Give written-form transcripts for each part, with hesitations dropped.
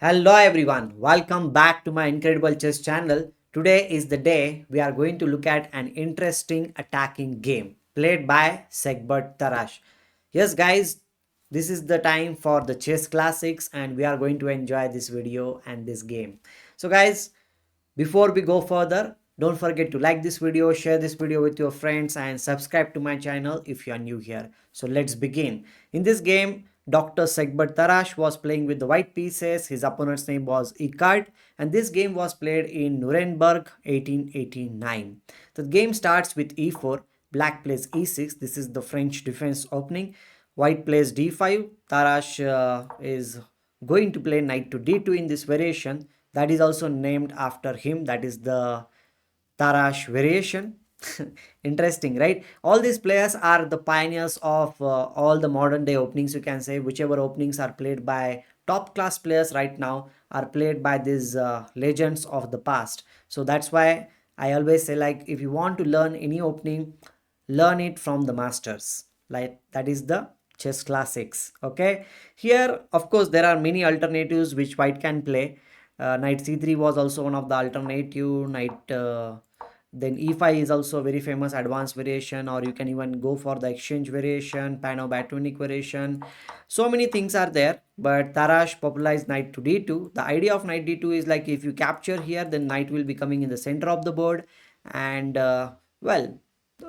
Hello everyone, welcome back to my Incredible Chess channel. Today is the day we are going to look at an interesting attacking game played by Seigbert Tarrasch. Yes guys, this is the time for the chess classics and we are going to enjoy this video and this game. So guys, before we go further, don't forget to like this video, share this video with your friends and subscribe to my channel if you are new here. So let's begin. In this game, Dr. Seigbert Tarrasch was playing with the white pieces. His opponent's name was Eckart and this game was played in Nurenburg 1889. The game starts with e4, black plays e6. This is the French defense opening. White plays d5. Tarrasch is going to play knight to d2 in this variation that is also named after him, that is the Tarrasch variation. Interesting, right? All these players are the pioneers of all the modern day openings, you can say. Whichever openings are played by top class players right now are played by these legends of the past. So that's why I always say, like, if you want to learn any opening, learn it from the masters. Like, that is the chess classics. Okay, here of course there are many alternatives which white can play. Knight c3 was also one of the alternative. Knight then e5 is also a very famous advanced variation, or you can even go for the exchange variation, pano-batonic variation. So many things are there, but Tarrasch popularized knight to d2. The idea of knight d2 is like, if you capture here, then knight will be coming in the center of the board, and well,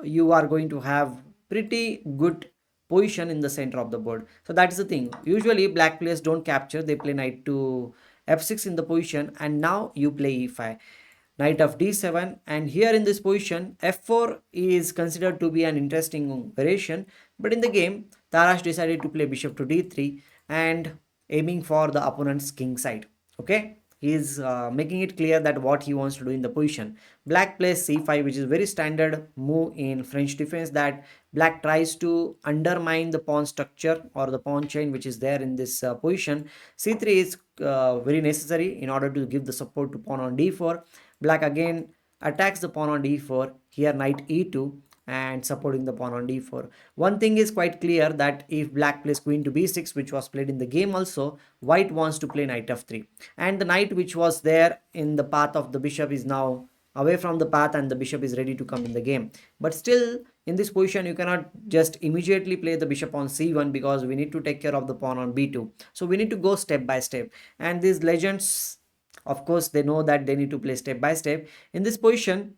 you are going to have pretty good position in the center of the board. So that is the thing. Usually black players don't capture, they play knight to f6 in the position, and now you play e5, knight of d7, and here in this position f4 is considered to be an interesting variation, but in the game Tarrasch decided to play bishop to d3 and aiming for the opponent's king side. Okay, he is making it clear that what he wants to do in the position. Black plays c5, which is very standard move in French defense, that black tries to undermine the pawn structure or the pawn chain which is there in this position. c3 is very necessary in order to give the support to pawn on d4. Black again attacks the pawn on d4, here knight e2 and supporting the pawn on d4. One thing is quite clear, that if black plays queen to b6, which was played in the game also, white wants to play knight f3, and the knight which was there in the path of the bishop is now away from the path and the bishop is ready to come in the game. But still in this position you cannot just immediately play the bishop on c1, because we need to take care of the pawn on b2. So we need to go step by step, and these legends, of course, they know that they need to play step by step. In this position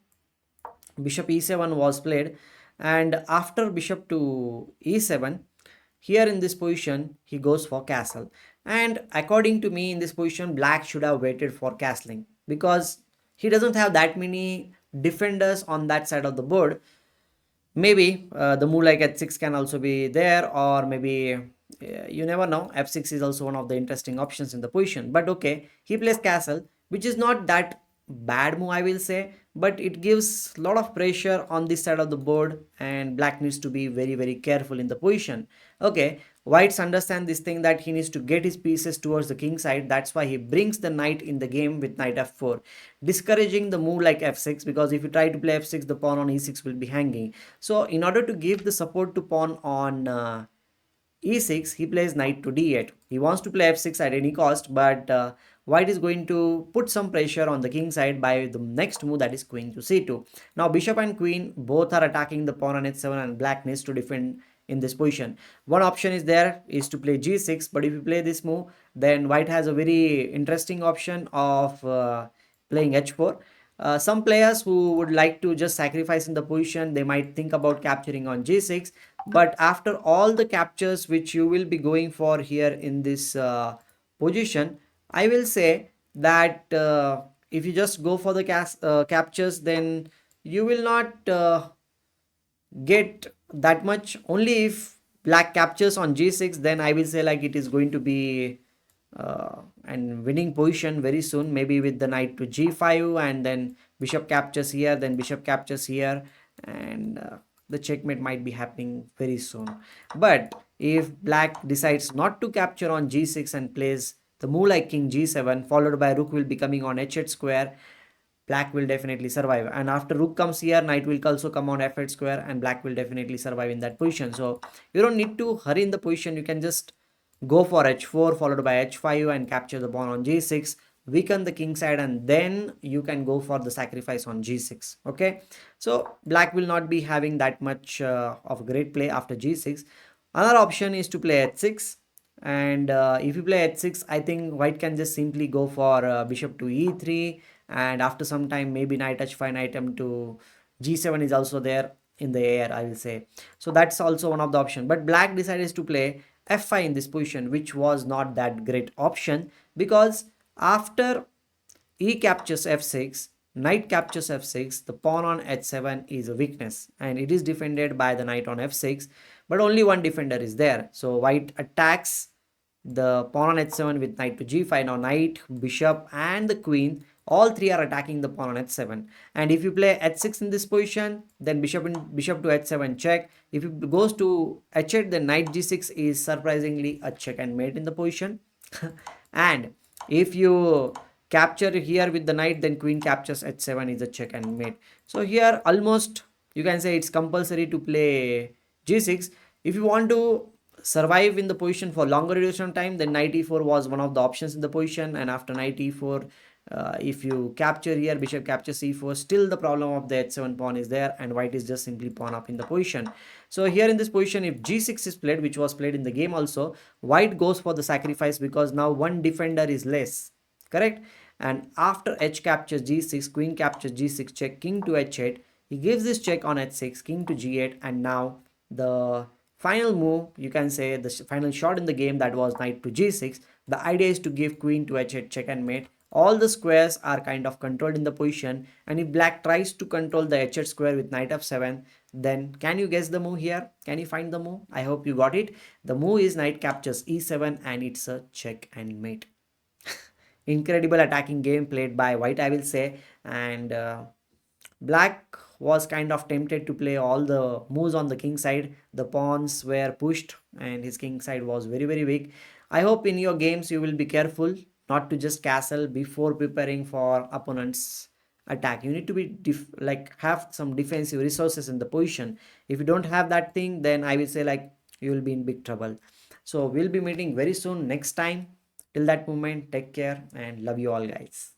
bishop e7 was played, and after bishop to e7, here in this position he goes for castle, and according to me in this position black should have waited for castling, because he doesn't have that many defenders on that side of the board. Maybe the move like h6 can also be there, or maybe you never know, f6 is also one of the interesting options in the position. But okay, he plays castle, which is not that bad move, I will say, but it gives a lot of pressure on this side of the board, and black needs to be very careful in the position. Okay, whites understand this thing, that he needs to get his pieces towards the king side. That's why he brings the knight in the game with knight f4, discouraging the move like f6, because if you try to play f6, the pawn on e6 will be hanging. So in order to give the support to pawn on e6, he plays knight to d8. He wants to play f6 at any cost, but white is going to put some pressure on the king side by the next move, that is queen to c2. Now bishop and queen both are attacking the pawn on h7, and black needs to defend in this position. One option is there is to play g6, but if you play this move, then white has a very interesting option of playing h4. Some players who would like to just sacrifice in the position, they might think about capturing on g6, but after all the captures which you will be going for here in this position, I will say that if you just go for the captures, then you will not get that much. Only if black captures on g6, then I will say like it is going to be and winning position very soon, maybe with the knight to g5, and then bishop captures here, then bishop captures here, and the checkmate might be happening very soon. But if black decides not to capture on g6 and plays the move like king g7, followed by rook will be coming on h8 square, black will definitely survive. And after rook comes here, knight will also come on f8 square, and black will definitely survive in that position. So you don't need to hurry in the position, you can just go for h4 followed by h5 and capture the pawn on g6, weaken the king side, and then you can go for the sacrifice on g6. Okay, so black will not be having that much of great play after g6. Another option is to play h6, and if you play h6, I think white can just simply go for bishop to e3, and after some time maybe knight h5, knight m2, g7 is also there in the air, I will say. So that's also one of the option, but black decided to play f5 in this position, which was not that great option, because after e captures f6, knight captures f6, the pawn on h7 is a weakness and it is defended by the knight on f6, but only one defender is there. So white attacks the pawn on h7 with knight to g5. Now knight, bishop and the queen, all three are attacking the pawn on h7. And if you play h6 in this position, then bishop to h7 check. If it goes to h8, then knight g6 is surprisingly a check and mate in the position. And if you capture here with the knight, then queen captures h7 is a check and mate. So here almost you can say it's compulsory to play g6. If you want to survive in the position for longer duration of time, then knight e4 was one of the options in the position. And after knight e4, if you capture here, bishop captures e4, still the problem of the h7 pawn is there, and white is just simply pawn up in the position. So here in this position, if g6 is played, which was played in the game also, white goes for the sacrifice because now one defender is less, correct? And after h captures g6, queen captures g6 check, king to h8, he gives this check on h6, king to g8, and now the final move, you can say the final shot in the game, that was knight to g6. The idea is to give queen to h8 check and mate. All the squares are kind of controlled in the position, and if black tries to control the h8 square with knight f7, then can you guess the move here? Can you find the move? I hope you got it. The move is knight captures e7 and it's a check and mate. Incredible attacking game played by white, I will say. And black was kind of tempted to play all the moves on the king side. The pawns were pushed and his king side was very very weak. I hope in your games you will be careful not to just castle before preparing for opponent's attack. You need to be like have some defensive resources in the position. If you don't have that thing, then I will say like you will be in big trouble. So we'll be meeting very soon next time. Till that moment, take care and love you all guys.